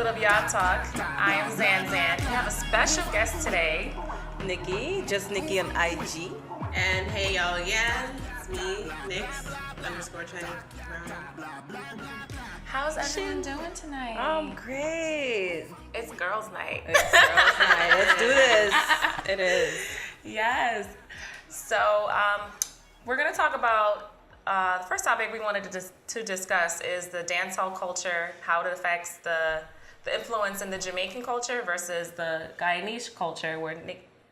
episode of Yawd Talk. I am Zan. We have a special guest today. Nikki, just Nikki on IG. And hey y'all again, it's me, Nix, _ Chinese. How's everyone doing tonight? Great. It's girls' night. It's girls' night. Let's do this. It is. Yes. So we're going to talk about, the first topic we wanted to discuss is the dancehall culture, how it affects the influence in the Jamaican culture versus the Guyanese culture where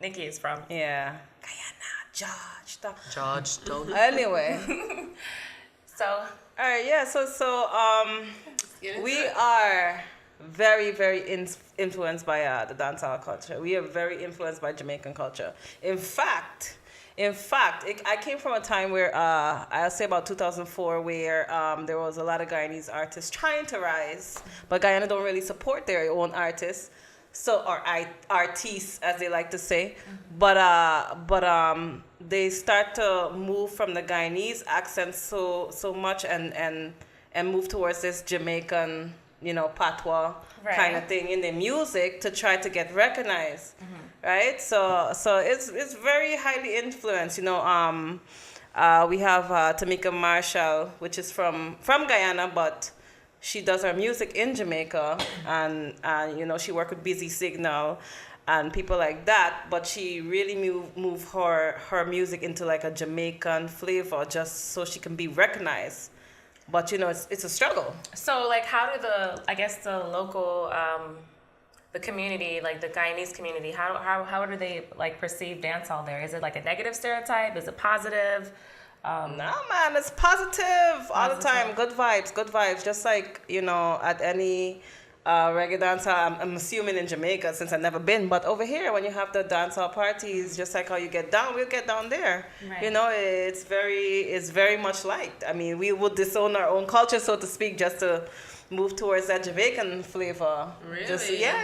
Nikki is from. Yeah. Guyana, Georgetown. Anyway. So. All right, yeah, so we are very, very influenced by the dancehall culture. We are very influenced by Jamaican culture. In fact, I came from a time where, I'll say about 2004, where there was a lot of Guyanese artists trying to rise, but Guyana don't really support their own artists, or artistes, as they like to say. Mm-hmm. But they start to move from the Guyanese accent so much and move towards this Jamaican, patois kind of thing in their music to try to get recognized. Mm-hmm. Right, so it's very highly influenced. We have Tamika Marshall, which is from Guyana, but she does her music in Jamaica, and she worked with Busy Signal and people like that. But she really move her music into like a Jamaican flavor, just so she can be recognized. But it's a struggle. So like, how do the local the community, like the Guyanese community, how do they like perceive dancehall there? Is it like a negative stereotype? Is it positive? No, man, it's positive all the time. Good vibes. Just like, at any reggae dancehall, I'm assuming in Jamaica since I've never been, but over here when you have the dancehall parties, just like how you get down, we'll get down there. Right. It's very much liked. I mean, we would disown our own culture, so to speak, just to move towards that Jamaican flavor. Really? Yeah,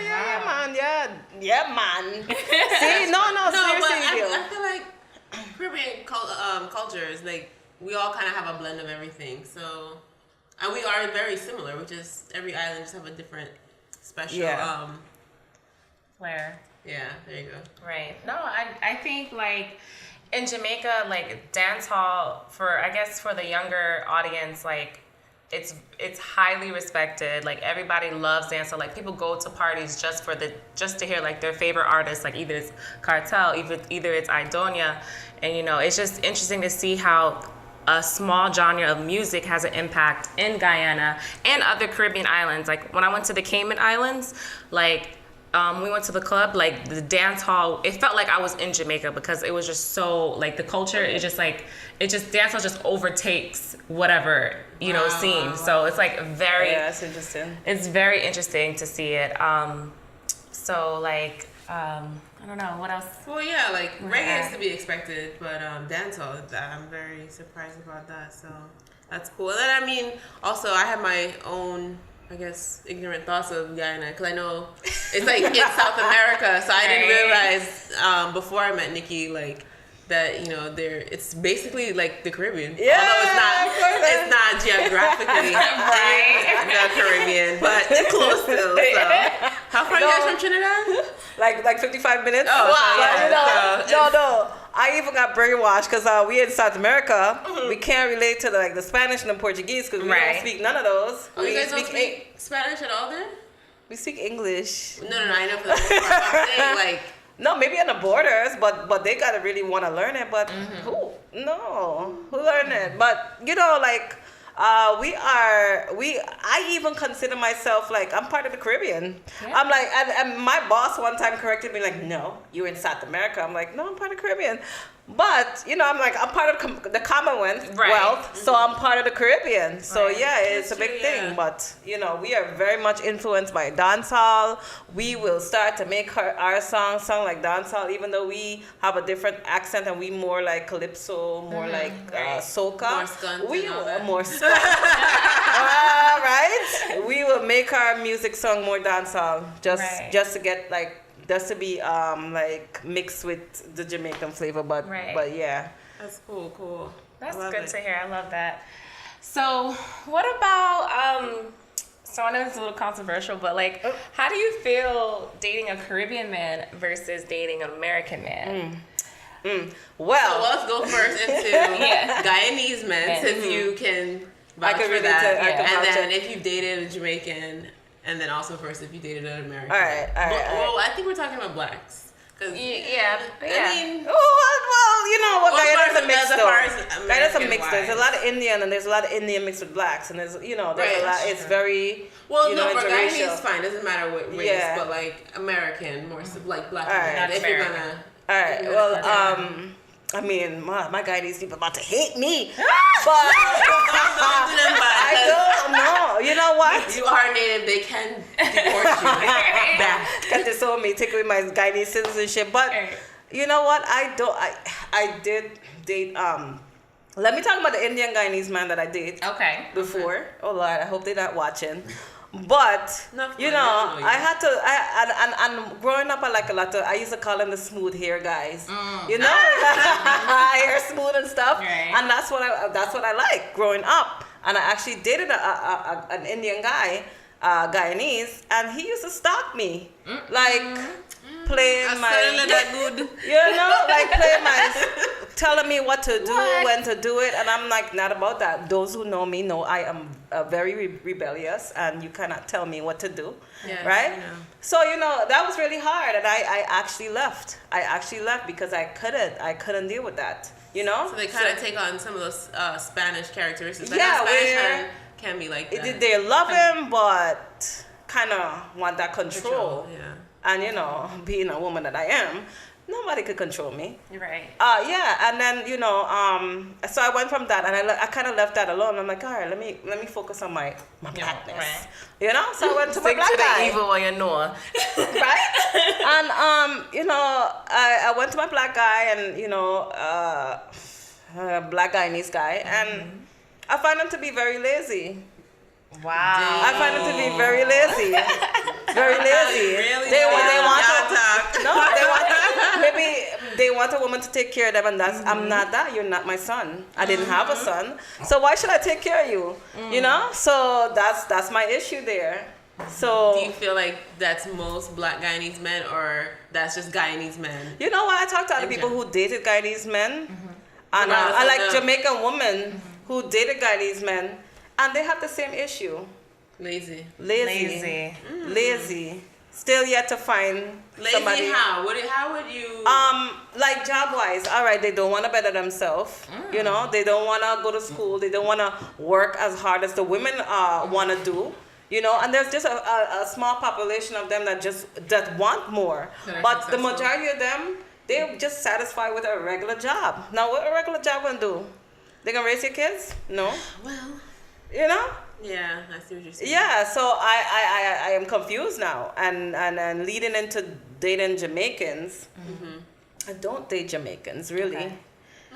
man. See, no, seriously. But I feel like Caribbean culture is like, we all kind of have a blend of everything. So, and we are very similar, which is every island just have a different special flair. Yeah, there you go. Right. No, I think like in Jamaica, like dancehall for the younger audience, like it's highly respected. Like everybody loves dancehall. Like people go to parties just to hear like their favorite artists. Like either it's Cartel, either it's Idonia, and it's just interesting to see how a small genre of music has an impact in Guyana and other Caribbean islands. Like when I went to the Cayman Islands, like we went to the club, like the dance hall, it felt like I was in Jamaica because it was just so, like the culture is just like, dance hall just overtakes whatever, scene. So it's like that's interesting. It's very interesting to see it. So like, I don't know, what else? Well, yeah, like reggae is to be expected, but dancehall, I'm very surprised about that. So that's cool. And then, I mean, also I have my own, I guess, ignorant thoughts of Guyana, because I know it's like in South America, so I didn't realize before I met Nikki, like, that, it's basically like the Caribbean. Yeah, although it's not geographically the Caribbean, but it's close still. So. How far are you guys from Trinidad? Like 55 minutes. Oh, wow. No. I even got brainwashed because we in South America. Mm-hmm. We can't relate to the Spanish and the Portuguese because we don't speak none of those. Oh, you guys don't speak Spanish at all then? We speak English. No, I know for the most part. I'm saying like. No, maybe on the borders, but they gotta really want to learn it. But who learn it? But I even consider myself like I'm part of the Caribbean. Yeah. I'm like, and my boss one time corrected me like, no, you're in South America. I'm like, no, I'm part of the Caribbean. But, I'm like, I'm part of the Commonwealth, so I'm part of the Caribbean. So, yeah, it's a big thing. But, we are very much influenced by dancehall. We will start to make our song sound like dancehall, even though we have a different accent and we more like calypso, more like soca. More skunt. We will more skunt. Right? We will make our music song more dancehall just to get just to be mixed with the Jamaican flavor, but yeah. That's cool. That's good to hear. I love that. So what about So I know it's a little controversial, but like, how do you feel dating a Caribbean man versus dating an American man? Well, so let's go first into Guyanese men, since you can vouch for that. And then if you've dated a Jamaican, and then also first if you dated an American. All right. Well, I think we're talking about blacks. I mean, well, you know what? Guyana's a mix though. Guyana's a mix. There's a lot of Indian, and there's a lot of Indian mixed with blacks, and there's there's a lot. It's very for Guyanese, it's fine. Doesn't matter what race, but like American, more like black. If you're gonna. All right. Well, I mean, my Guyanese people about to hate me, but I don't know. You know what? You are native. They can deport you back. Can disown me, take away my Guyanese citizenship. But you know what? I did date. Let me talk about the Indian Guyanese man that I dated. Before. Okay. Oh Lord, I hope they're not watching. But I had to. And growing up, I like a lot of. I used to call them the smooth hair guys. Hair smooth and stuff. Right. And that's what I like growing up. And I actually dated an Indian guy, Guyanese, and he used to stalk me, playing telling me what to do, when to do it, and I'm like, not about that. Those who know me know I am very rebellious, and you cannot tell me what to do, right? So that was really hard, and I actually left. Because I couldn't deal with that. So they kind of take on some of those Spanish characteristics. Spanish can be like that. They love him, but kind of want that control. And being a woman that I am, nobody could control me. Right. And then so I went from that, and I kind of left that alone. I'm like, all right, let me focus on my blackness. Right. So I went to my black guy. The evil you know. Right. And I went to my black guy, and black Guyanese guy, and I find him to be very lazy. Wow. I find him to be very lazy. Very lazy. Really? They want a woman to take care of them, and that's I'm not that. You're not my son. I didn't have a son, so why should I take care of you? So that's my issue there. So do you feel like that's most black Guyanese men, or that's just Guyanese men? You know what? I talked to other people who dated Guyanese men, and I like Jamaican women who dated Guyanese men. And they have the same issue. Lazy. Still yet to find somebody. Lazy how? How would you? Like job wise. All right, they don't want to better themselves. They don't want to go to school. They don't want to work as hard as the women want to do. And there's just a small population of them that want more. But the majority of them, they're just satisfied with a regular job. Now, what a regular job gonna do? They gonna raise your kids? No. Well. Yeah, I see what you're saying. Yeah, so I am confused now, and leading into dating Jamaicans. I don't date Jamaicans really. Okay.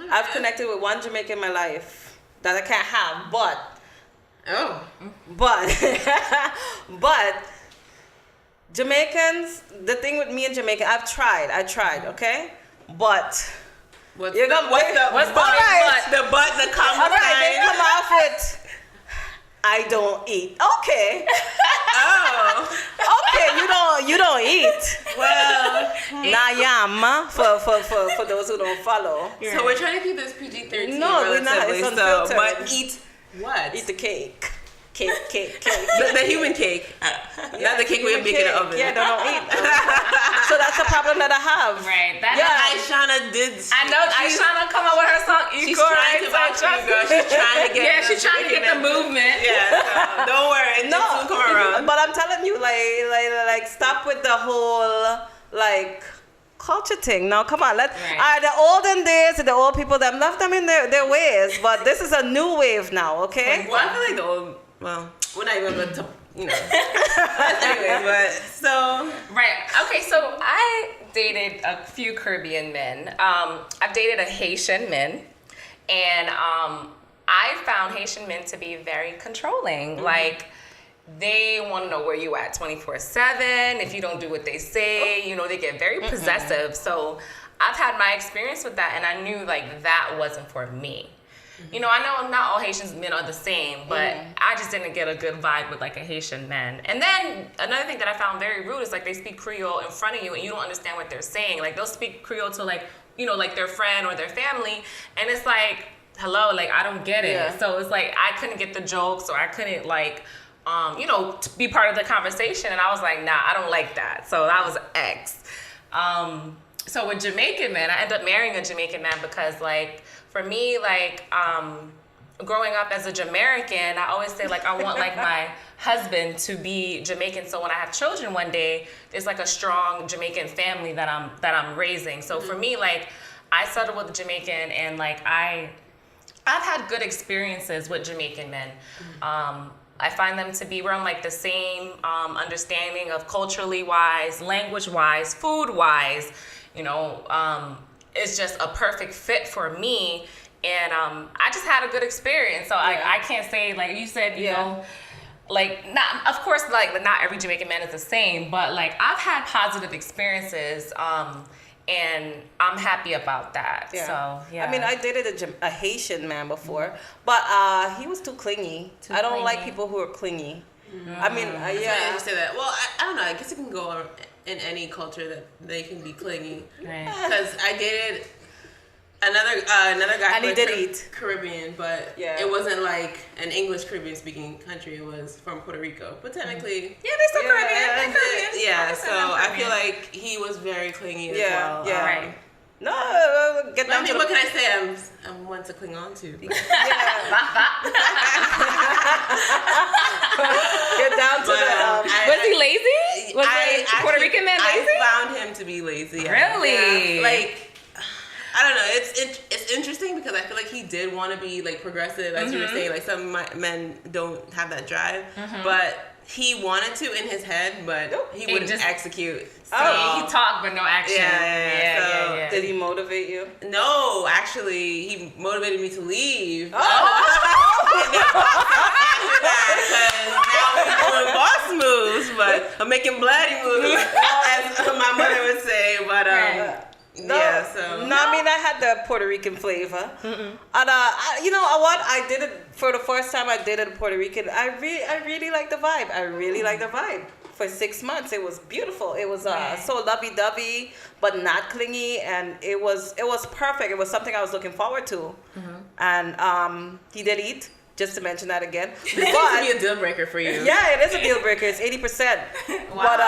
I've connected with one Jamaican in my life that I can't have, but Jamaicans. The thing with me and Jamaican, I tried, okay, but. What's the but that comes all right, they come off with I don't eat. Okay. Okay, you don't eat. Well, Nayam for those who don't follow. So we're trying to keep this PG-13. No, we're not. It's unfiltered. But eat what? Eat the cake. Cake. The human cake. Not the cake we're making in the oven. Yeah, don't eat. So that's the problem that I have. Right. Aishana did. I know Aishana come up with her song. She's trying to vouch you, girl. She's trying to get. She's trying to get the movement. Yeah. So don't worry. It soon come around. But I'm telling you, like, stop with the whole culture thing. Now, come on, the olden days, the old people, them left them in their ways. But this is a new wave now. Okay. Well, I feel like the old. Well, we're not even going to, Anyway, but so. Right. Okay, so I dated a few Caribbean men. I've dated a Haitian man, and I found Haitian men to be very controlling. Like, they want to know where you at 24/7. If you don't do what they say, they get very possessive. So I've had my experience with that, and I knew that wasn't for me. You know, I know not all Haitians men are the same, but I just didn't get a good vibe with like a Haitian man. And then another thing that I found very rude is like they speak Creole in front of you and you don't understand what they're saying. Like they'll speak Creole to like, you know, like their friend or their family, and it's like, hello, like I don't get it. Yeah. So it's like I couldn't get the jokes, or I couldn't like, you know, to be part of the conversation, and I was like, nah, I don't like that. So that was X. So with Jamaican men, I ended up marrying a Jamaican man because like for me, like growing up as a Jamaican, I always say like I want like my husband to be Jamaican, so when I have children one day, there's like a strong Jamaican family that I'm raising. So for me, like I settled with a Jamaican, and like I've had good experiences with Jamaican men. I find them to be, we're on like the same understanding of culturally wise, language wise, food wise. You know, it's just a perfect fit for me, and I just had a good experience. So I can't say, like you said, you know, like not, of course, like not every Jamaican man is the same, but like I've had positive experiences, and I'm happy about that. Yeah. So yeah. I mean, I dated a Haitian man before, but he was too clingy. I don't like people who are clingy. I mean, yeah. You say that. Well, I don't know. I guess it can go in any culture that they can be clingy. Because I dated another guy and he did eat Caribbean, but it wasn't like an English Caribbean speaking country. It was from Puerto Rico, but technically, they're still Caribbean. They're Caribbean. Yeah, so I feel like he was very clingy as well. Yeah, right. No, get down to what can I say? I'm one to cling on to. Get down to was he lazy? Was the Puerto Rican man lazy? I found him to be lazy. Really? Yeah. Like, I don't know. It's interesting because I feel like he did want to be like progressive, as you were saying. Like some men don't have that drive, but he wanted to in his head, but he wouldn't execute. So. He talked but no action. Yeah. Did he motivate you? No, actually, he motivated me to leave. Oh. And then after that, because now we're doing boss moves, but I'm making bloody moves, as my mother would say. But I mean, I had the Puerto Rican flavor, and you know what? I did it for the first time. I dated a Puerto Rican. I really like the vibe. I really like the vibe. For 6 months, it was beautiful. It was so lovey-dovey, but not clingy, and it was perfect. It was something I was looking forward to, and he did eat. Just to mention that again, this seems to be a deal breaker for you. Yeah, it is a deal breaker. It's 80%. Wow. But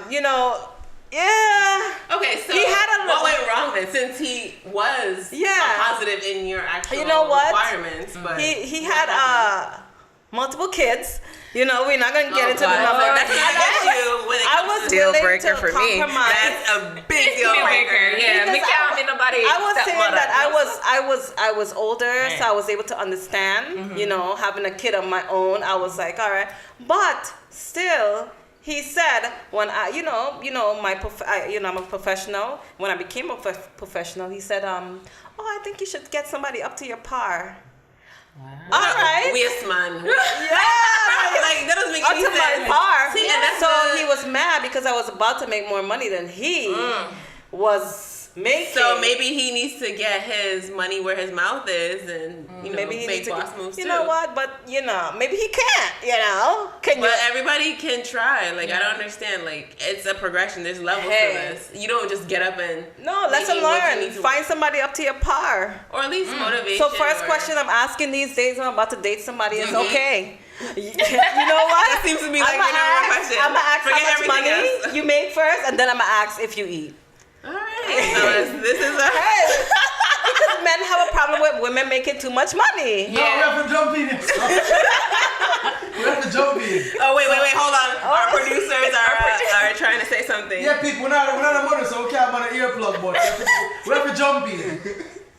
you know. Yeah. Okay, so what went wrong then? Since he was positive in your actual requirements, but he had multiple kids. You know, we're not gonna get into the number. That's not an issue when it comes to deal breaker for me. That's a big deal breaker. Yeah, me can't be nobody. I was saying that I was older, so I was able to understand. You know, having a kid of my own, I was like, all right, but still. He said, when I'm a professional. When I became a professional, he said, I think you should get somebody up to your par. Wow. All right. Waste man. Yeah. Like that doesn't make any sense. Up to my par. See, and so he was mad because I was about to make more money than he was making. So maybe he needs to get his money where his mouth is, and maybe he make boss moves too. You know what? But maybe he can't. You know, But everybody can try. Like I don't understand. Like it's a progression. There's levels to this. You don't just get up and let's learn. Find somebody up to your par, or at least motivation. So first question I'm asking these days when I'm about to date somebody is okay. You know what? That seems to be like your number one question. I'm gonna ask Forget how much money else. you make first, and then I'm gonna ask if you eat. All right. So this is a because men have a problem with women making too much money. No, we have to jump in. We have to jump in. Oh wait, hold on. Our producers are trying to say something. Yeah, people, we're not a mother, so we can't have an earplug, but we have to jump in.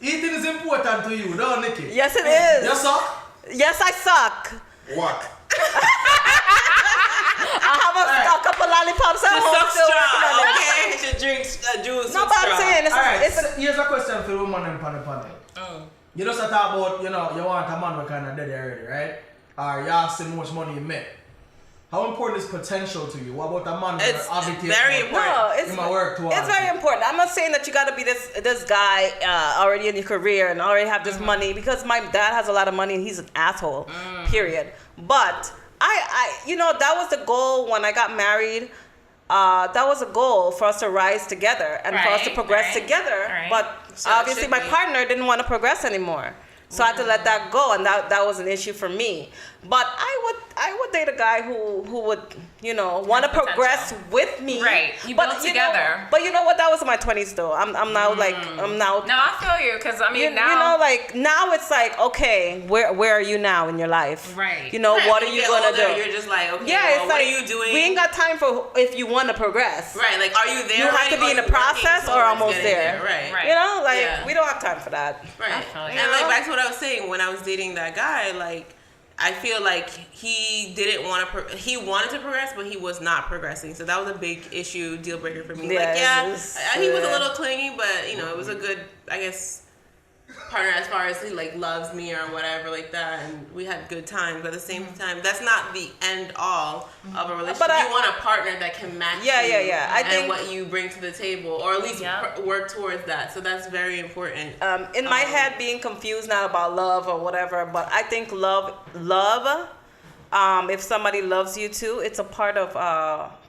Eating is important to you, don't Nikki? Yes, it is. You suck? Yes, I suck. What? I have a couple lollipops at home. Okay, you should drink juice. No, but I'm saying here's a question for the woman and panel. You just talk about, you want a man who kind of dead already, right? Or you ask him how much money you make. How important is potential to you? What about a man? It's very important. No, it's very important. I'm not saying that you got to be this guy already in your career and already have this money, because my dad has a lot of money and he's an asshole. Period. But I that was the goal when I got married. That was a goal for us to rise together and for us to progress together. Right. But so obviously my partner didn't want to progress anymore. So I had to let that go, and that was an issue for me. But I would date a guy who would want to progress with me. Right. You build together. But you know what? That was in my 20s though. I'm now I'm now. No, I feel you, because I mean now now it's like, okay, where are you now in your life? Right. What are you gonna do? You're just like, okay, it's what are you doing? We ain't got time for if you want to progress. Right. Like, are you there? You have to be in the process or almost there. Right. We don't have time for that. Right. And like back to what I was saying, when I was dating that guy, like, I feel like he didn't want to. He wanted to progress, but he was not progressing. So that was a big issue, deal breaker for me. He was a little clingy, but it was a good, I guess, partner as far as he like loves me or whatever like that, and we had good times. But at the same time, that's not the end all of a relationship. But you want a partner that can match you I think what you bring to the table, or at least work towards that. So that's very important. In my head, being confused not about love or whatever, but I think love. If somebody loves you too, it's a part of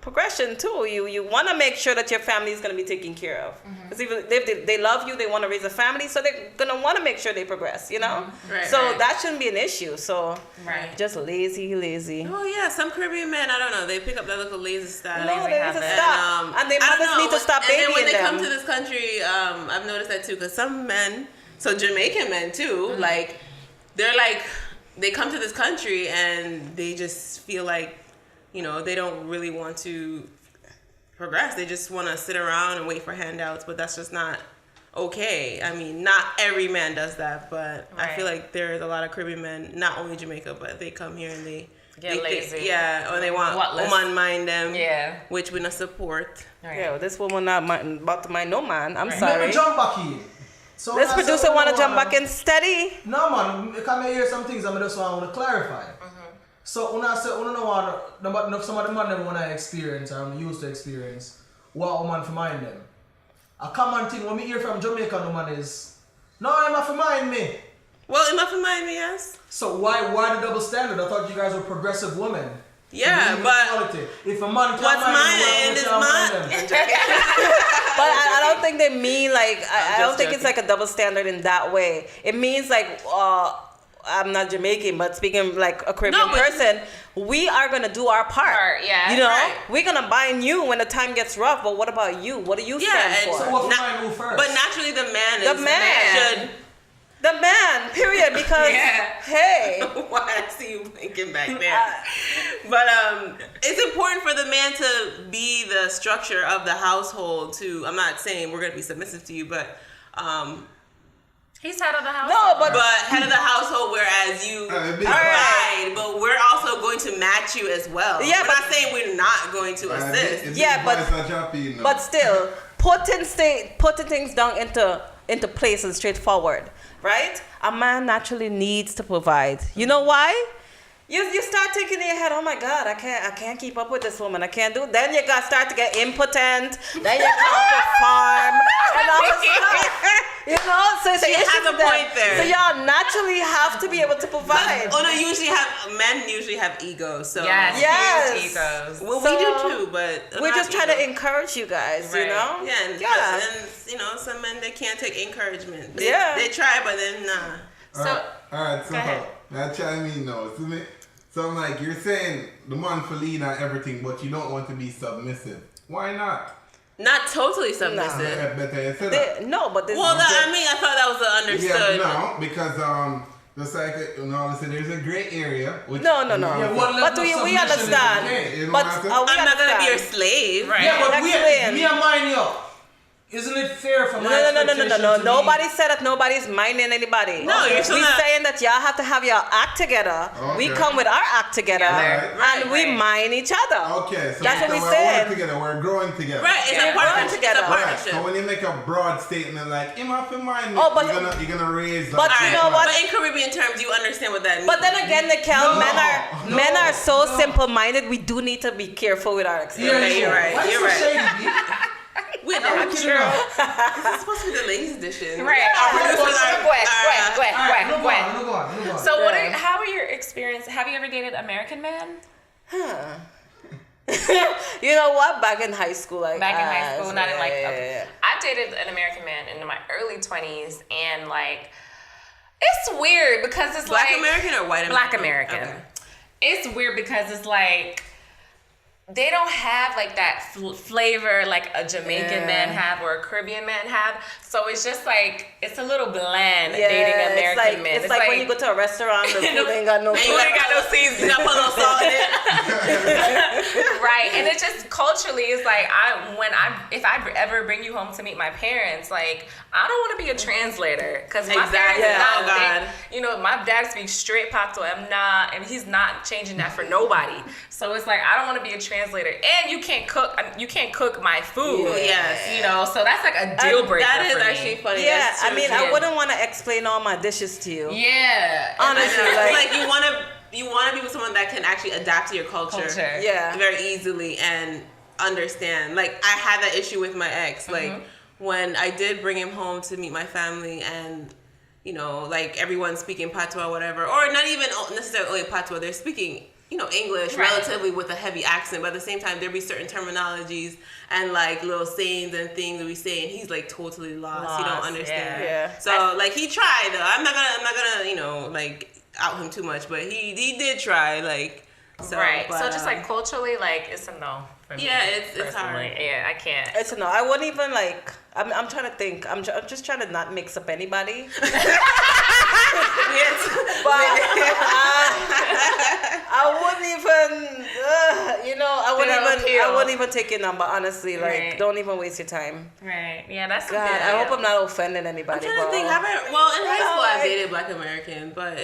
progression too. You want to make sure that your family is going to be taken care of. Because if they love you, they want to raise a family, so they're going to want to make sure they progress, Right, that shouldn't be an issue. So just lazy. Oh yeah, some Caribbean men, I don't know, they pick up that little lazy style. No, they need to stop. And they mothers need to stop babying them. And then when they come to this country, I've noticed that too, because some men, so Jamaican men too, like, they're like, they come to this country and they just feel like, they don't really want to progress. They just want to sit around and wait for handouts, but that's just not okay. I mean, not every man does that, but I feel like there's a lot of Caribbean men, not only Jamaica, but they come here and they get lazy. Or they want woman mind them, which we not support. Yeah, this woman not about to mind no man. I'm sorry. Let me jump back in. So this producer want to jump back in steady? No, man. Come hear some things I just want to clarify. So when I say, some of the man them when I experience or I'm used to experience, what woman for mind them. A common thing when we hear from Jamaican woman is, no, I'm not for mind me. Well, I'm not for mind me, yes. So why the double standard? I thought you guys were progressive women. Yeah, but if a man can't what's mine is mine. But I don't think they mean like I don't think it's like a double standard in that way. It means like I'm not Jamaican, but speaking like a Caribbean person, we are gonna do our part. We're gonna bind you when the time gets rough. But what about you? What do you stand for? So what mine first? But naturally, the man. The man, period, because, hey. Why I see you blinking back there. But it's important for the man to be the structure of the household too. I'm not saying we're going to be submissive to you, but... he's head of the household. No, but head of the household, whereas you provide, but we're also going to match you as well. Yeah, we're not saying we're not going to assist. But still, putting things down into place and straightforward. Right? A man naturally needs to provide. You know why? You start thinking in your head, oh my God, I can't keep up with this woman. I can't do it. Then you got start to get impotent. Then you can't perform. And all this stuff. So you have a point there. So y'all naturally have to be able to provide. Men usually have egos. So yes. Egos. Well, we do too, but we're just trying to encourage you guys, Yeah, and some men, they can't take encouragement. They try, but then nah. Alright, so that chime in now, isn't it? So I'm like, you're saying the man for lead on everything, but you don't want to be submissive. Why not? Not totally submissive. I thought that was understood. Yeah, no, because just like there's a gray area. Which, no. But we understand. I'm not gonna be your slave. Right. Yeah, but me and mine, isn't it fair for my No. expectation to be- Nobody said that nobody's minding anybody. No, you're still We're not. saying that y'all have to have your act together. We Okay. come with our act together, Right. and we mind each other. Okay, so That's what we we're said. working together, we're growing together. Right, it's Yeah. a partnership. Growing together. It's a Right. partnership. So when you make a broad statement like, "You have to mind me," Oh, but- you're gonna raise. but like, you know what? But in Caribbean terms, you understand what that means. But then again, Nikel, No, men are so no. simple-minded. We do need to be careful with our Yeah, experience. you're right. Why you You're so right. shady, B? We're I'm not kidding true. now. This is supposed to be the ladies' edition. Right. Our producers Go are- ahead. Alright, move on. So how are your experience? Have you ever dated American men? You know what? Back in high school, like Back in high school, not in like. yeah, Okay. yeah. I dated an American man in my early 20s, and like, it's weird because it's Black like American or white American? Black American. Okay. It's weird because it's like they don't have like that flavor like a Jamaican man have or a Caribbean man have. So it's just like it's a little bland dating American men. It's like when you go to a restaurant, the food ain't got no And food. you ain't got no seasoning. You got to put a little salt in it. Right, and it just culturally is like if I ever bring you home to meet my parents, like I don't want to be a translator because my parents Exactly. is not. Oh, God. You know, my dad speaks straight Patois. I'm not, and he's not changing that for nobody. So it's like I don't want to be a translator, and you can't cook. You can't cook my food. Yes. You know, so that's like a deal breaker. That is for me. actually funny. Yeah, That's I true. mean, I wouldn't want to explain all my dishes to you. Yeah, Honestly, It's like, like you want to be with someone that can actually adapt to your culture. yeah. Very easily and understand. Like I had that issue with my ex. Like when I did bring him home to meet my family, and you know, like everyone's speaking patois, whatever, or not even necessarily patois. They're speaking, you know, English relatively with a heavy accent, but at the same time there'd be certain terminologies and like little sayings and things that we say, and he's like totally lost. He don't understand. Yeah. So like he tried though. I'm not gonna you know like out him too much, but he did try like. So, right. but, So just like culturally, like it's a no for me. Yeah, it's personally. hard. Yeah, I can't. It's a no. I wouldn't even like. I'm trying to think. I'm just trying to not mix up anybody. But I wouldn't even. I wouldn't even take your number. Honestly, like, Right. don't even waste your time. Right. Yeah, that's God, a bit. I hope I'm not offending anybody. I'm trying to think. Well, in high school I dated Black American, but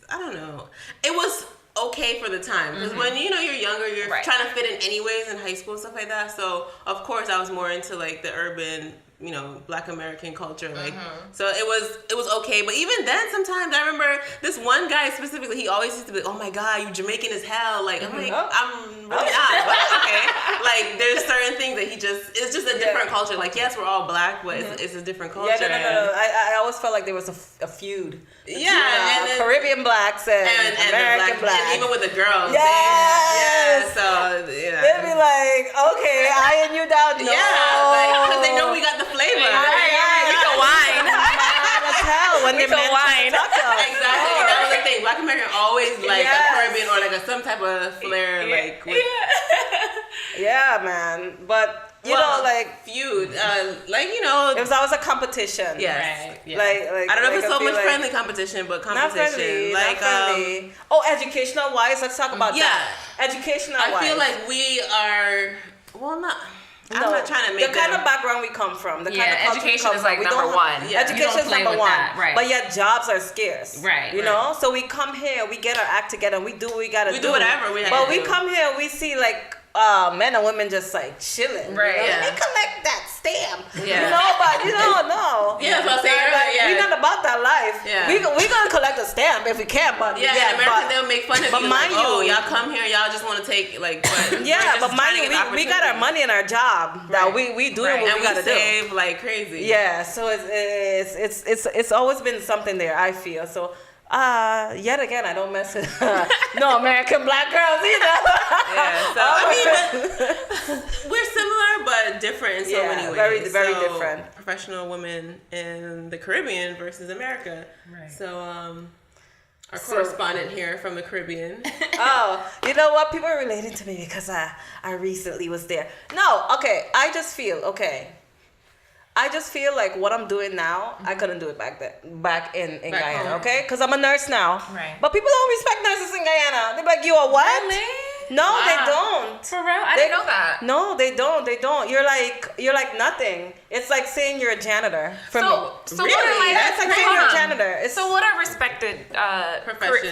I don't know. It was okay for the time because when you know you're younger, you're trying to fit in anyways in high school and stuff like that. So of course I was more into like the urban, you know, Black American culture, like so it was okay. But even then, sometimes I remember this one guy specifically. He always used to be like, "Oh my God, you Jamaican as hell!" Like I'm like, I'm really not. But okay, like there's certain things that it's just a different culture. Like yes, we're all Black, but it's a different culture. Yeah, no. I always felt like there was a feud. Yeah, and then, Caribbean blacks and American the blacks. and even with the girls. Yes. So yeah. They'd be like, okay, eyeing you down. No. Yeah, because they know we got the flavor. Right. We can whine. Mad as hell when We they can whine. Exactly. That was the thing. Black American always like a Caribbean or like some type of flair, like with Yeah, man. But you know, like feud, like you know, it was always a competition. yes, Right. Yeah. Like I don't know if it's so I feel much like- friendly competition, but Not competition. friendly. Like not friendly. Educational wise, let's talk about that. Educational wise. I feel like we are not. I'm not trying to make the kind of background we come from. The kind of culture we education come is from. like We number don't- one. Yeah. You Education don't is play number with one. that, right? But yet jobs are scarce. Right. You know? So we come here, we get our act together, and we do what we gotta do. We do whatever we have But to we do. come here, we see like men and women just like chilling. Right. You know? Yeah. Let me collect that stamp. Yeah. You know, but you don't know. Yeah, that's what I'm saying, Like, yeah. we're not about that life. Yeah. We gonna collect a stamp if we can, but Yeah, in America they'll make fun of but you. mind Like, oh, you- y'all come here, y'all just want to take like. But yeah, we're just but trying mind to you, get we got our opportunity. money in our job that we doing what and we we gotta do. save like crazy. Yeah, so it's always been something there, I feel. So yet again I don't mess with no American black girls either. Yeah, so I mean, but we're similar but different in so Yeah, many ways. very, very So, different. Professional women in the Caribbean versus America. Right. So our correspondent here from the Caribbean. Oh, you know what? People are relating to me because I recently was there. No, okay. I just feel like what I'm doing now, I couldn't do it back in Back Guyana, home. okay? Because I'm a nurse now. Right. But people don't respect nurses in Guyana. They're like, you a what? Really? No, Wow. they don't. For real? I didn't know that. No, they don't. They don't. You're like nothing. It's like saying you're a janitor. For me. So Really? what are like? That's like saying you're a janitor. It's, So what are respected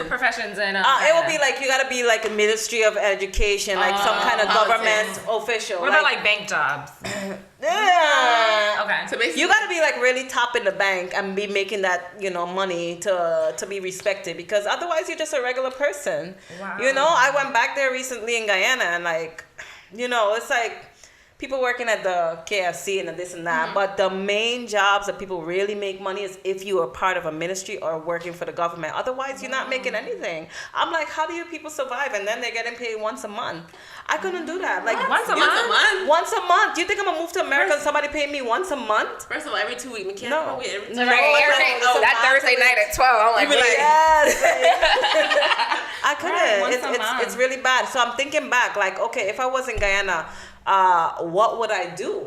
professions in? it will be like you gotta be like a Ministry of Education, like some kind of government official. What about like bank jobs? Yeah. Okay. So basically, You gotta be like really top in the bank and be making that money to be respected, because otherwise you're just a regular person. Wow. I went back there recently in Guyana and like, it's like people working at the KFC and this and that, but the main jobs that people really make money is if you are part of a ministry or working for the government. Otherwise, you're not making anything. I'm like, how do you people survive? And then they're getting paid once a month. I couldn't do that. Like Once a month? Once a month. Do you think I'm gonna move to America and somebody pay me once a month? first of all, every 2 weeks, we can't No. come with every 2 No. weeks. That Thursday night at 12. I'm like, wait. Yes. I couldn't. once a month. It's really bad. So I'm thinking back, like, okay, if I was in Guyana, what would I do?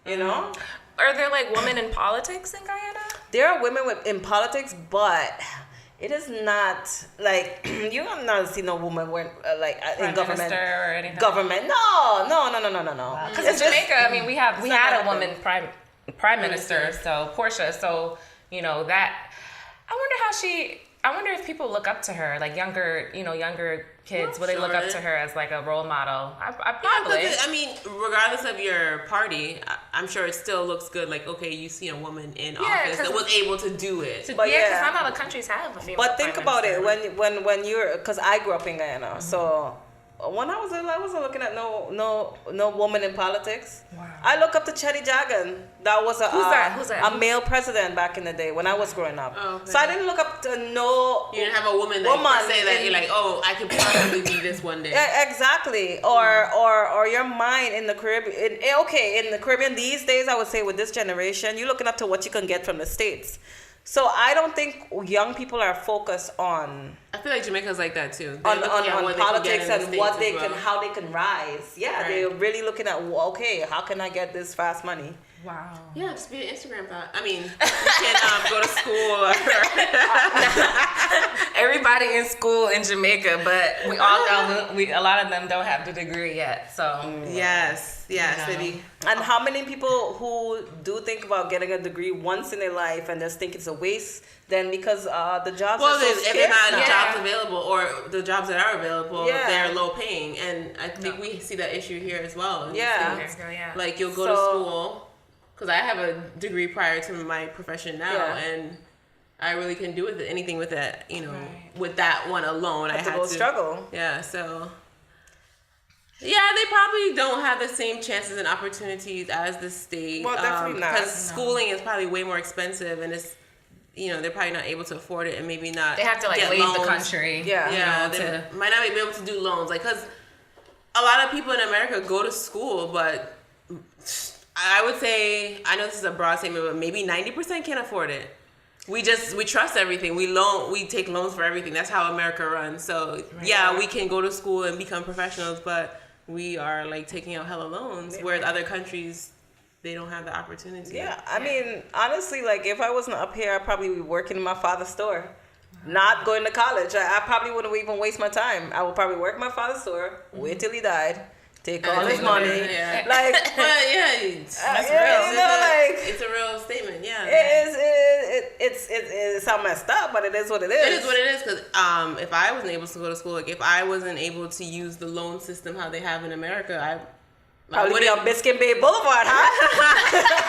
Are there like women in politics in Guyana? There are women in politics, but it is not like you don't not see no woman in Prime government Minister or anything? Government. No. Because in Jamaica, I mean, we had a woman prime minister, so Portia. So that. I wonder if people look up to her, like younger kids. Will they look up to her as like a role model? I probably. Yeah, I mean, regardless of your party, I'm sure it still looks good. Like, okay, you see a woman in office that was able to do it. But because not all the countries have a female. But think prime about it minister. when you're, because I grew up in Guyana, so when I was little, I wasn't looking at no woman in politics. Wow. I look up to Chetty Jagan. That was Who's that? a male president back in the day when I was growing up. Oh, okay. So I didn't look up to no. You didn't have a woman say that you're like, oh, I could possibly be this one day. Yeah, exactly. Or your mind in the Caribbean. In the Caribbean these days, I would say with this generation, you're looking up to what you can get from the States. So I don't think young people are focused on. I feel like Jamaica's like that too. On what politics and what they can, how they can rise. Yeah, Right. they're really looking at, okay, how can I get this fast money? Wow. Yeah, just be an Instagram thought. I mean, you can go to school. Everybody in school in Jamaica, but we all know a lot of them don't have the degree yet. So Yes, Yeah. City. And how many people who do think about getting a degree once in their life and just think it's a waste, then because the jobs Well, are so if scarce they're not now. jobs available, or the jobs that are available, Yeah. they're low paying, and I think we see that issue here as well. in the Yeah. States. yeah. Like you'll go to school, because I have a degree prior to my profession now, Yeah. and I really couldn't do anything with that. With that one alone, I Have to had go to struggle. Yeah, so. Yeah, they probably don't have the same chances and opportunities as the state. Well, definitely not. Because schooling is probably way more expensive, and it's, they're probably not able to afford it, and maybe not. They have to get leave loans. the country. Yeah. Yeah, they might not be able to do loans, because a lot of people in America go to school, but I would say, I know this is a broad statement, but maybe 90% can't afford it. We trust everything. We take loans for everything. That's how America runs. So yeah, we can go to school and become professionals, but we are like taking out hella loans, whereas other countries, they don't have the opportunity. Yeah, I mean, honestly, like if I wasn't up here, I'd probably be working in my father's store, not going to college. I probably wouldn't even waste my time. I would probably work in my father's store, wait till he died, take all his money. Yeah. Like, But yeah, it's real. it's a real statement. Yeah, it's how messed up, but it is what it is. It is what it is, because if I wasn't able to go to school, like if I wasn't able to use the loan system how they have in America, I Probably be on Biscayne Bay Boulevard, huh?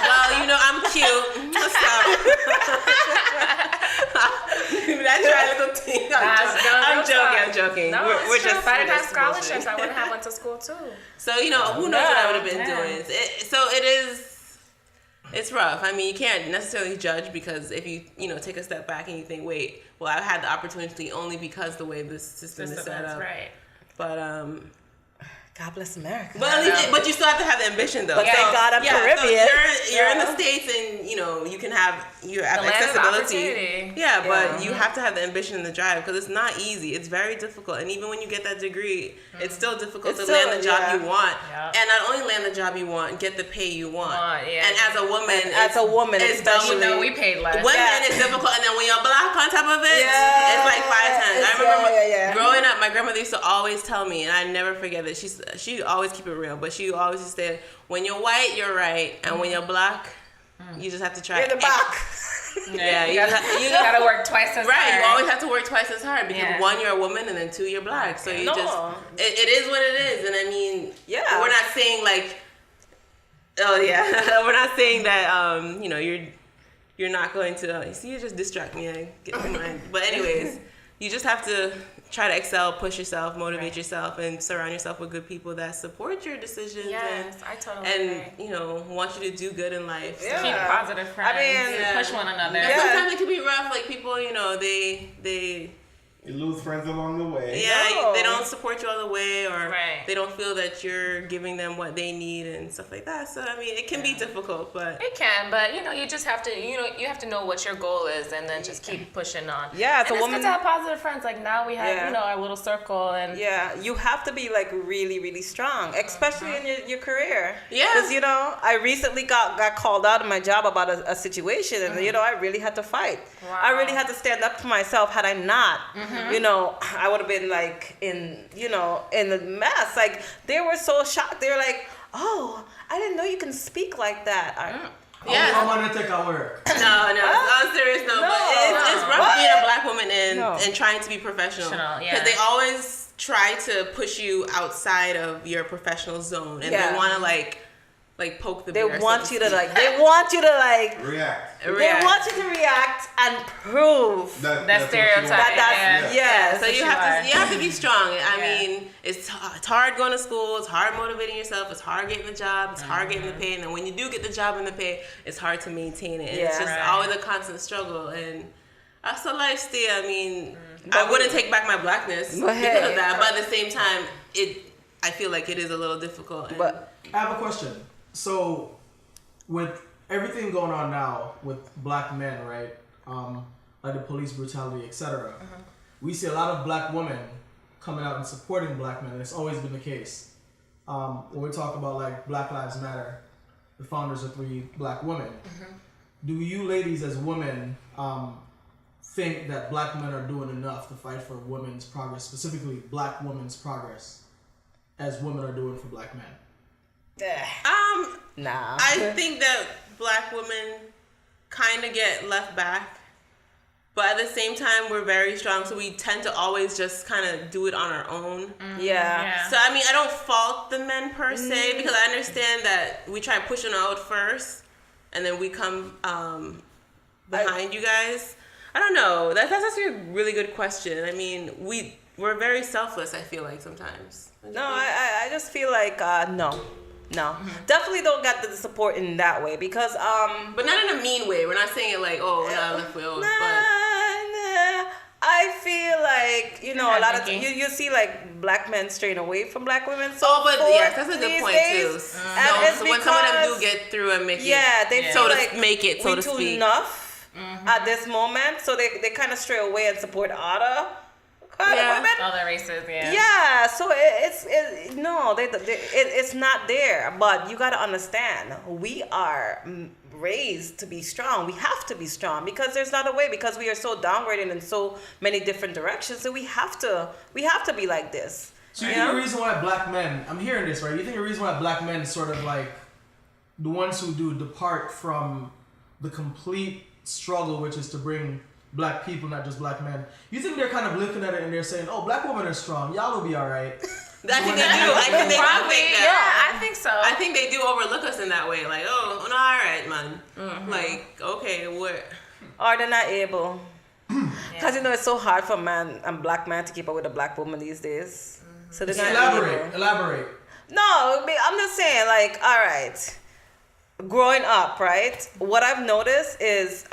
Well, I'm cute. Stop. That's your little thing. I'm joking. No, we're true. just. If I didn't we're have just scholarships, bullshitting. I wouldn't have went to school too. So who knows what I would have been Yeah. doing? So it is. It's rough. I mean, you can't necessarily judge, because if you take a step back and you think, wait, well, I've had the opportunity only because the way this system is set up. Right. But God bless America. But you still have to have the ambition, though. But thank God I'm Caribbean. So you're in the States, and you can have The land of accessibility. opportunity. Yeah, but you have to have the ambition and the drive because it's not easy. It's very difficult, and even when you get that degree, it's still difficult to land the job you want, and not only land the job you want, get the pay you want. And as a woman, especially, we paid less. Women is difficult, and then when you're black on top of it, it's like 5 times. I remember growing up, my grandmother used to always tell me, and I never forget it. She always keep it real, but she always used to say, when you're white, you're right, and when you're black, you just have to try. You're the back. Yeah, you gotta work twice as hard. Right, you always have to work twice as hard because 1, you're a woman, and then 2, you're black. So you it is what it is. And I mean, we're not saying like, we're not saying that you're not going to. You see, you just distract me. I get my mind. But anyways, you just have to try to excel, push yourself, motivate yourself, and surround yourself with good people that support your decisions. Yes, I totally agree. And want you to do good in life. So. Keep positive friends. Push one another. And sometimes it can be rough. Like people, they You lose friends along the way. Yeah, they don't support you all the way, or they don't feel that you're giving them what they need and stuff like that. So I mean, it can be difficult, but it can. But you just have to, you have to know what your goal is, and then just keep pushing on. Yeah, it's good to have positive friends. Like now we have, our little circle, and you have to be like really, really strong, especially in your career. Yeah, because I recently got called out of my job about a situation, and I really had to fight. Wow. I really had to stand up for myself. Had I not. I would have been like in a mess. Like they were so shocked. They were like, "Oh, I didn't know you can speak like that." I'm gonna take our work. No, I'm serious. But it's rough being a black woman and trying to be professional. Because they always try to push you outside of your professional zone, and they want to like poke the bear. They want you to react. They want you to react and prove that stereotype. So you have to be strong. I mean, it's hard going to school. It's hard motivating yourself. It's hard getting the job. It's hard getting the pay. And then when you do get the job and the pay, it's hard to maintain it. And it's just always a constant struggle. And that's a lifestyle. I mean, I wouldn't take back my blackness because of that. But at the same time, I feel like it is a little difficult. But I have a question. So, with everything going on now with black men, right? Like the police brutality, etc. We see a lot of black women coming out and supporting black men, and it's always been the case. When we talk about like Black Lives Matter, the founders are 3 black women. Do you ladies as women think that black men are doing enough to fight for women's progress, specifically black women's progress, as women are doing for black men? Nah. I think that black women kind of get left back, but at the same time we're very strong, so we tend to always just kind of do it on our own. Yeah. So I mean, I don't fault the men per se, because I understand that we try to push them out first, and then we come behind you guys. I don't know. That's actually a really good question. I mean, we're very selfless, I feel like sometimes. No, I just feel like no. Definitely don't get the support in that way, because but not in a mean way. We're not saying it like, oh, left wheel. I feel like a lot of you see like black men straying away from black women. So yes, that's a good point too. So when some of them do get through and make it, they so feel to like make it, so to too speak, enough at this moment, so they kind of stray away and support other women. Other races, So it's not there. But you got to understand, we are raised to be strong. We have to be strong, because there's not a way, because we are so downgraded in so many different directions. So we have to be like this. So you think the reason why black men, I'm hearing this, right? You think the reason why black men sort of like the ones who do depart from the complete struggle, which is to bring black people, not just black men, you think they're kind of looking at it and they're saying, oh, black women are strong, y'all will be all right? I think they do. I think they do think that. Yeah, I think so. I think they do overlook us in that way. Like, oh, no, all right, man. Like, okay, what? Or they're not able. Because, it's so hard for black man to keep up with a black woman these days. So they're not able. Elaborate. No, I'm just saying, like, all right. Growing up, right? What I've noticed is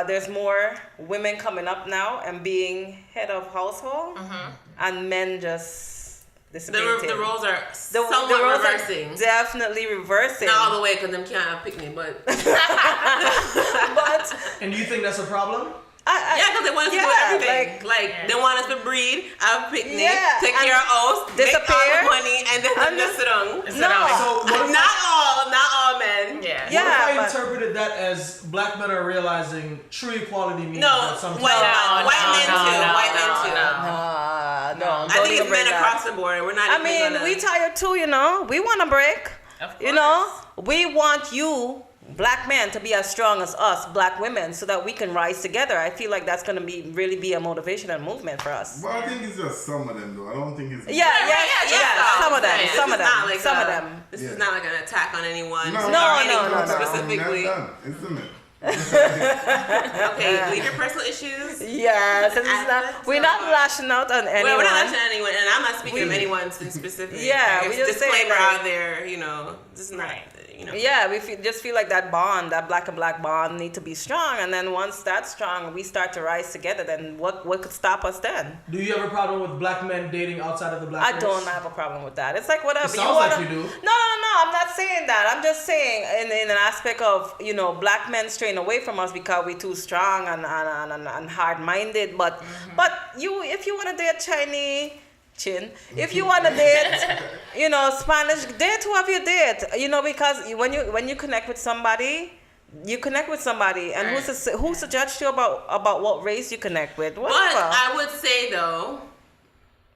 there's more women coming up now and being head of household, and men just dissipating. The roles are somewhat reversing. Definitely reversing. Not all the way, because them can't have pick me, but And do you think that's a problem? Yeah, because they want us to do everything. They want us to breed, have a picnic, take care of us, disappear, make all the money, and then just sit on. No. So Not all men. Yeah. What if I interpreted that as black men are realizing true equality means that sometimes... White men too. No. I think it's men across the board. We're not. We tired too. We want a break. Of course. We want you, black men, to be as strong as us, black women, so that we can rise together. I feel like that's going to really be a motivation and movement for us. Well, I think it's just some of them, though. I don't think it's... Some of them. This is not like an attack on anyone. No. Specifically. Isn't it? Okay, leave your personal issues. Yes, we're not lashing out on anyone. Well, we're not lashing out on anyone, and I'm not speaking of anyone specifically. Yeah, we just disclaimer out there. This is not. Yeah, we just feel like that bond, that black and black bond, need to be strong, and then once that's strong, we start to rise together. Then what could stop us then? Do you have a problem with black men dating outside of the black race? I don't have a problem with that. It's like whatever. It sounds like you do. No. I'm not saying that. I'm just saying in an aspect of black men straying away from us because we're too strong and hard-minded. But if you want to date Chinese. If you want to date, Spanish, date whoever you date. Because when you connect with somebody, and who's to judge you about what race you connect with? Whatever. But I would say though,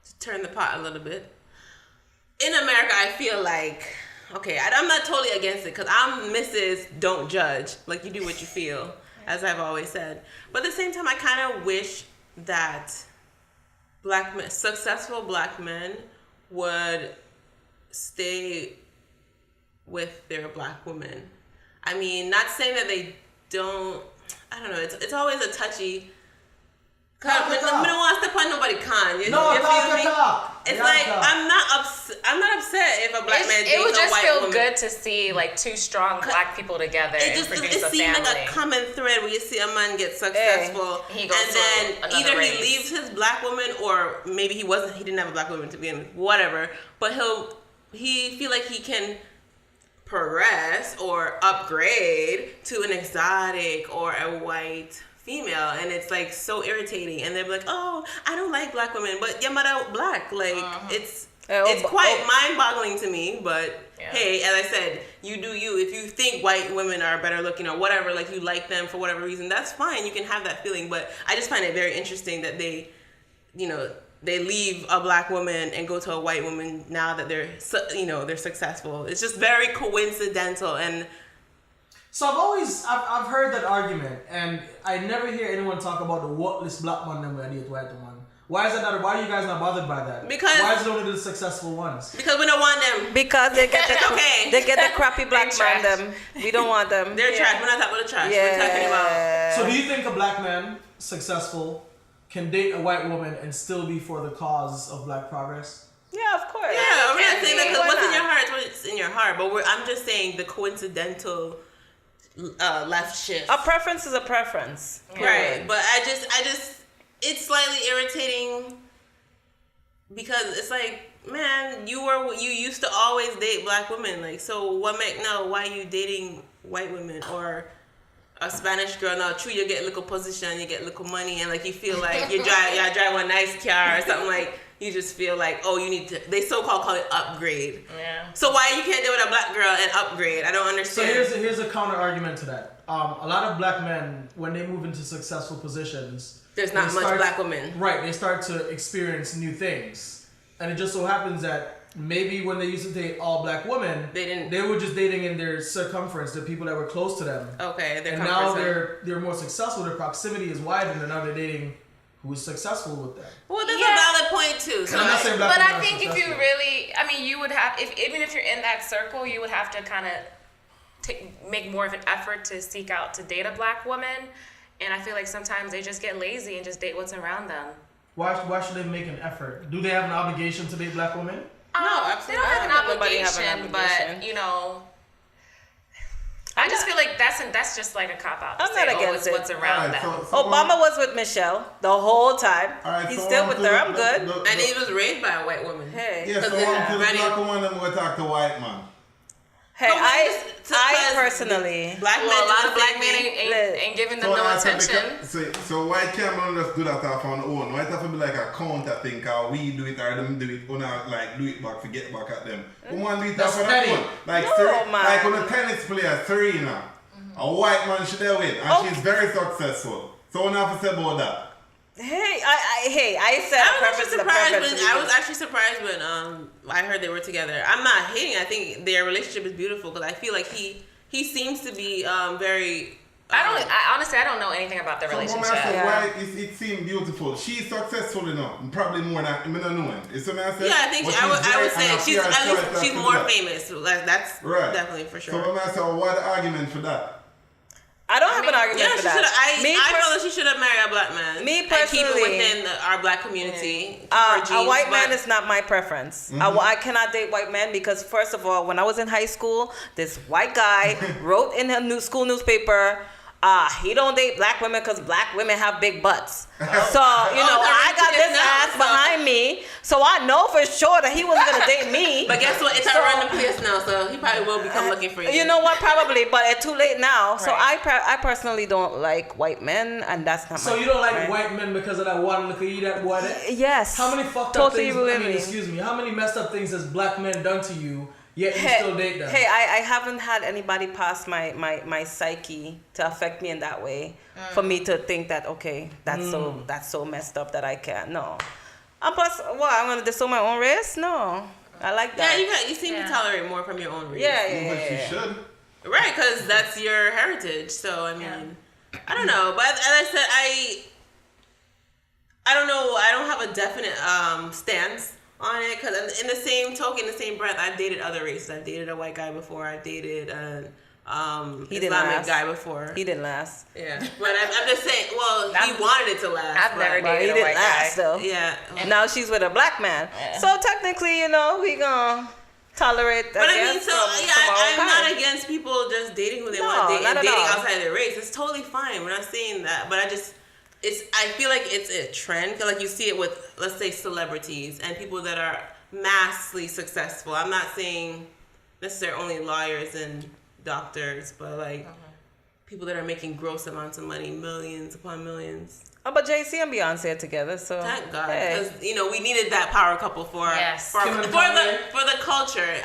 to turn the pot a little bit, in America, I feel like I'm not totally against it because I'm Mrs. Don't judge. Like you do what you feel, as I've always said. But at the same time, I kind of wish that successful black men would stay with their black women. I mean, not saying that they don't. I don't know. It's always a touchy. We don't want to step on nobody con. Talk. It's like I'm not upset if a black man dates a white woman. It would just feel good to see like two strong black people together and produce a family. It seems like a common thread where you see a man get successful, and then either he leaves his black woman, or maybe he didn't have a black woman to begin with, whatever. But he feel like he can progress or upgrade to an exotic or a white female, and it's like so irritating, and they're like, oh, I don't like black women, but your mother black, like it's quite mind-boggling to me. But hey, as I said, you do you. If you think white women are better looking or whatever, like you like them for whatever reason, that's fine, you can have that feeling. But I just find it very interesting that they leave a black woman and go to a white woman now that they're successful. It's just very coincidental. And so I've heard that argument, and I never hear anyone talk about the worthless black man them when they date white woman. Why is that not? Why are you guys not bothered by that? Why is it only the successful ones? Because we don't want them. Because they get the crappy black man them. We don't want them. They're trash. We're not talking about the trash. We're talking about. So do you think a black man successful can date a white woman and still be for the cause of black progress? Yeah, of course. Yeah, we're not saying that because what's in your heart is what's in your heart. But I'm just saying the coincidental left shift. A preference is a preference. Right. But I just it's slightly irritating because it's like, man, you used to always date black women. Like, so what make now? Why you dating white women or a Spanish girl? Now, true, you get little position, you get little money, and like you feel like you drive a nice car or something. Like you just feel like, oh, you need to. They call it upgrade. Yeah. So why you can't deal with a black girl and upgrade? I don't understand. So here's a counter argument to that. A lot of black men, when they move into successful positions, there's not much black women. Right, they start to experience new things, and it just so happens that maybe when they used to date all black women, they were just dating in their circumference, the people that were close to them. Okay, and now they're more successful. Their proximity is widened, and now they're dating who's successful with them. Well, that's a valid point too. So but I think if you really, you would have, even if you're in that circle, you would have to kind of make more of an effort to seek out to date a black woman. And I feel like sometimes they just get lazy and just date what's around them. Why should they make an effort? Do they have an obligation to date black women? No, absolutely. They don't have an obligation, but I just feel like that's just like a cop out. I'm not against it. What's around them. Obama was with Michelle the whole time. He's still with her. I'm good. And he was raised by a white woman. Hey. Yeah, so one black woman them go talk to white man. Hey, I personally, a lot of black men ain't giving them no attention. So why can't man just do that off on own? Why it have to be like a counter thing, or we do it or them do it, or not like do it back, forget back at them. Woman do it off on their own. Like like on a tennis player, Serena, a white man she there with, and she's very successful. So what have to say about that? Hey, I said I was actually surprised when I heard they were together. I'm not hating. I think their relationship is beautiful because I feel like he seems to be very. Honestly, I don't know anything about their relationship. Why it seemed beautiful. She's successful enough, probably more than I don't know. Is what I said? Yeah, I think I would say she's more famous. That's definitely for sure. So I'm saying, what the argument for that? I don't have an argument for that. I feel that she should have married a black man. Me personally, and keep it within our black community. A white man is not my preference. I cannot date white men because, first of all, when I was in high school, this white guy wrote in the school newspaper, he don't date black women because black women have big butts. So, I got this ass behind me, so I know for sure that he wasn't going to date me. But guess what? It's a random place now, so he probably will become looking for you. You know what? Probably, but it's too late now. Right. So I personally don't like white men, and that's not so you don't like white men because of that one look at you, that boy? Yes. How many fucked up things, excuse me, how many messed up things has black men done to you? Yet you still date them. Hey, I haven't had anybody pass my psyche to affect me in that way for me to think that that's so messed up that I can't. No. And plus, I'm gonna disown my own race? No. I like that. Yeah, you seem to tolerate more from your own race. Yeah. But you should. Right, because that's your heritage. So I mean, I don't know. But as I said, I don't know. I don't have a definite stance on it, because in the same breath, I've dated other races. I've dated a white guy before. I've dated an Islamic guy before. He didn't last. Yeah, but I'm just saying. Well, he wanted it to last. I've never dated a white guy. Though. Yeah, and now she's with a black man. Yeah. So technically, we gonna tolerate. But I'm not against people just dating who they want to date and dating outside their race. It's totally fine. We're not saying that, but I feel like it's a trend. Cause like you see it with, let's say, celebrities and people that are massively successful. I'm not saying necessarily only lawyers and doctors, but like people that are making gross amounts of money, millions upon millions. Oh, but Jay-Z and Beyonce are together, so thank God, because we needed that power couple for the culture.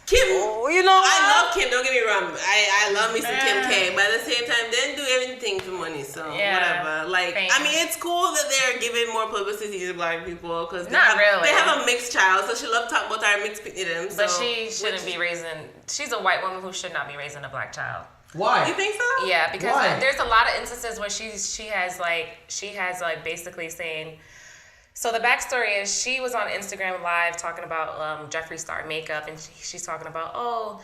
Kim, I love Kim. Don't get me wrong. I love me some Kim K, but at the same time, they didn't do everything for money. So whatever. Like, I mean, it's cool that they're giving more publicity to black people because they have a mixed child. So she loves to talk about our mixed them. But she shouldn't be raising. She's a white woman who should not be raising a black child. Why? You think so? Yeah, because there's a lot of instances where she has basically saying. So the backstory is she was on Instagram Live talking about Jeffree Star makeup, and she's talking about,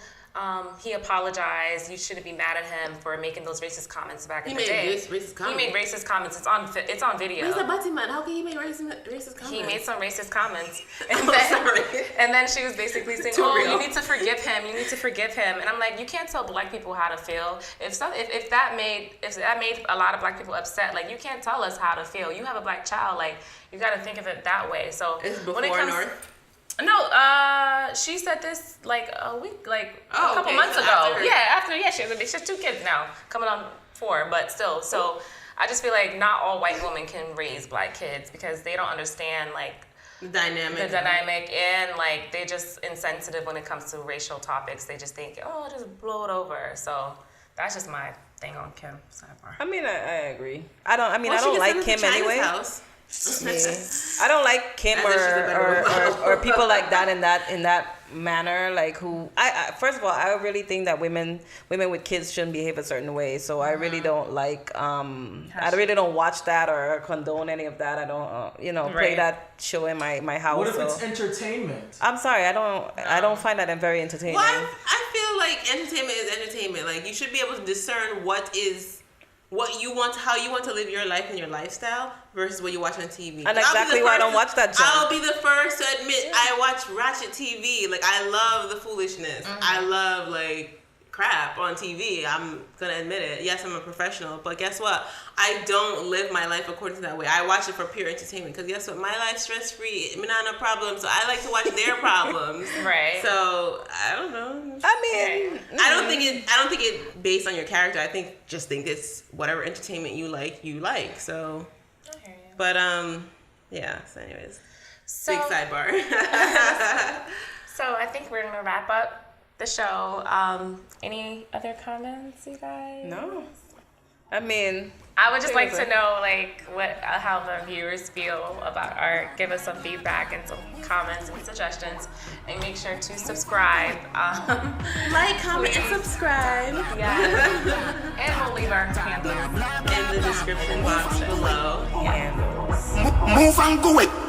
he apologized. You shouldn't be mad at him for making those racist comments back in the day. He made racist comments. It's on video. He's a butty man. How can he make racist comments? He made some racist comments. Sorry. And then she was basically saying, you need to forgive him. You need to forgive him. And I'm like, you can't tell black people how to feel. If that made a lot of black people upset, like, you can't tell us how to feel. You have a black child, like, you got to think of it that way. So it's before when it comes, North? No, she said this like a week, a couple months ago. She has 2 kids now, coming on 4, but still. So I just feel like not all white women can raise black kids because they don't understand the dynamic, and like they're just insensitive when it comes to racial topics. They just think, just blow it over. So that's just my thing on Kim. Sidebar. I mean, I agree. I don't like Kim anyway. I don't like Kim or people like that in that manner, like who I first of all, I really think that women with kids shouldn't behave a certain way. So I really don't like I really don't watch that or condone any of that. I don't play that show in my house. What if it's entertainment? I'm sorry, I don't find that very entertaining. Well, I feel like entertainment is entertainment. Like, you should be able to discern what you want, how you want to live your life and your lifestyle versus what you watch on TV. And exactly why I don't watch that junk. I'll be the first to admit I watch ratchet TV. Like, I love the foolishness. I love crap on TV. I'm gonna admit it. Yes, I'm a professional, but guess what? I don't live my life according to that way. I watch it for pure entertainment because guess what? My life's stress free. Me not no problem, so I like to watch their problems. Right. So I don't know. I mean, I don't think it based on your character. I think it's whatever entertainment you like. So. I hear you. But yeah. So anyways, big sidebar. So I think we're gonna wrap up the show. Any other comments, you guys? No. I mean, I would just like to know, like, how the viewers feel about art. Give us some feedback and some comments and suggestions, and make sure to subscribe. Like, comment, and subscribe. Yeah. And we'll leave our handles in the description box below. Handles. Move and go it.